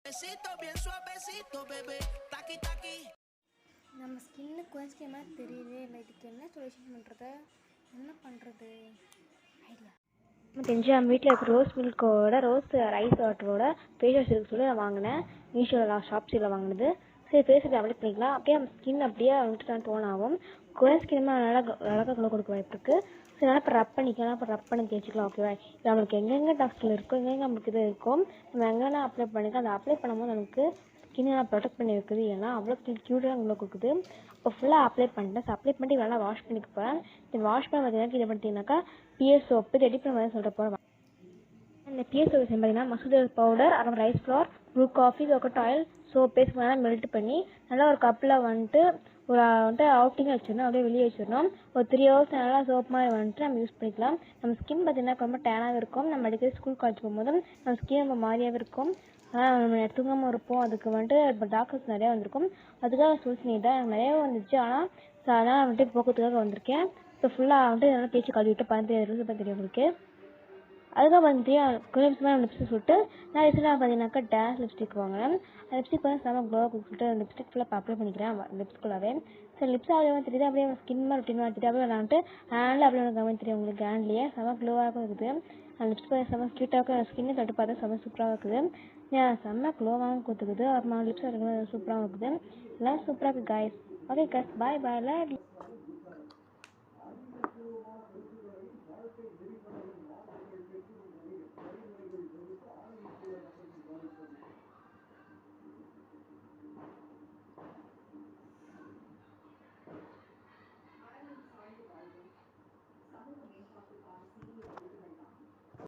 Besito bien suavecito, bebé. Taqui, taqui. நம்ம skin குறைஞ்சிக்க மாதிரி தெரியுது. இல்லை இதுக்கு என்ன சொல்யூஷன் பண்ணுறது, என்ன பண்ணுறது ஐடியா தெரிஞ்சு நம்ம வீட்டில் இருக்கிற ரோஸ் மில்கோட ரோஸ் ரைஸ் வாட்டரோட ஃபேஸ் வாஷ் இருக்கு சொல்லி நான் வாங்கினேன். மீஷோவில் ஷாப்ஸில் வாங்கினது. சரி ஃபேஸ் வாஷ் அப்ளை பண்ணிக்கலாம். அப்படியே நம்ம ஸ்கின் அப்படியே வந்துட்டு நான் டோன் ஆகும். குறைஞ்ச ஸ்கின் அழகாக க்ளோ கொடுக்க வாய்ப்பு இருக்குது. ஸோ அதனால் இப்போ ரப் பண்ணிக்கலாம். இப்போ ரப் பண்ணி தேய்ச்சிக்கலாம். ஓகேவா? இது நம்மளுக்கு எங்கெங்கே டாக்ஸ்கில் இருக்கோ, எங்கெங்கே நம்மளுக்கு இது இருக்கும், நம்ம எங்கெல்லாம் அப்ளை பண்ணிக்கலாம். அதை அப்ளை பண்ணும்போது நமக்கு ஸ்கின்னை ப்ரொடெக்ட் பண்ணி வைக்குது. ஏன்னா அவ்வளோ க்யூட்டாக க்ளோ கொடுக்குது. இப்போ ஃபுல்லாக அப்ளை பண்ணிட்டேன். ஸோ அப்ளை பண்ணிட்டு நல்லா வாஷ் பண்ணிக்க போகிறேன். இது வாஷ் பண்ண பார்த்தீங்கன்னா இதை பண்ணிட்டீங்கன்னாக்கா பிஎஸ் சோப்பு ரெடி பண்ண மாதிரி சொல்கிற போகிறேன். இந்த பிஎஸ் சோப்பு பார்த்தீங்கன்னா மசூர் பவுடர், அப்புறம் rice flour, Bru coffee, coconut oil, soap paste வேணால் மெல்ட் பண்ணி நல்லா ஒரு கப்பில் வந்துட்டு அவுட்டிங்காக வச்சிடணும். அப்படியே வெளியே வச்சிடணும். ஒரு 3 hours நல்லா சோப் மாதிரி வந்துட்டு நம்ம யூஸ் பண்ணிக்கலாம். நம்ம ஸ்கின் பார்த்தீங்கன்னா ரொம்ப டேனாக இருக்கும். நம்ம அடிக்கடி ஸ்கூல் காலேஜ் போகும்போது நம்ம ஸ்கின் ரொம்ப மாதிரியாகவே இருக்கும். ஆனால் நம்ம தூங்காமல் இருப்போம். அதுக்கு வந்துட்டு இப்போ டாக்டர்ஸ் நிறையா வந்திருக்கும். அதுக்காக சொல்யூஷன் தான் எனக்கு நிறையாவே வந்துச்சு. ஆனால் அதனால் வந்துட்டு போக்குறதுக்காக வந்திருக்கேன். இப்போ ஃபுல்லாக வந்துட்டு நல்லா தேய்ச்சி கழுவிட்டு 15 தெரியும் உங்களுக்கு. அதுக்காக வந்துட்டு கொஞ்சம் நிமிஷமாக லிப்ஸ்டிக் சொல்லிட்டு நான் லிப்ஸ்டிக் பார்த்தீங்கன்னாக்கா டேஷ் லிப்ஸ்டிக் வாங்கினேன். அந்த லிப்ஸ்டிக் வந்து செம்ம க்ளோ சொல்லிட்டு லிப்ஸ்டிக் ஃபுல்லாக அப்ளை பண்ணிக்கிறேன் லிப்ஸ்குள்ளாவே. சரி லிப்ஸ் அப்படியே தெரியுது. அப்படியே ஸ்கின் மாதிரி ரொட்டீன் மாற்றிட்டு அப்படியே விளாண்டுட்டு ஹேண்டில் அப்படியே கவனித்து தெரியும் உங்களுக்கு. ஹேண்ட்லேயே செம்ம க்ளோவாக இருக்குது. அந்த லிப்ஸ்டிக் செம்ம க்யூட்டாக ஸ்கின்னை தொட்டு பார்த்தா செம்ம சூப்பராக இருக்குது. செம்ம க்ளோவாகவும் கொடுத்துக்குது. அப்புறமா லிப்ஸ் சூப்பராகவும் இருக்குது. எல்லாம் சூப்பராக இருக்குது கைஸ். ஓகே கைஸ், பாய் பாய்.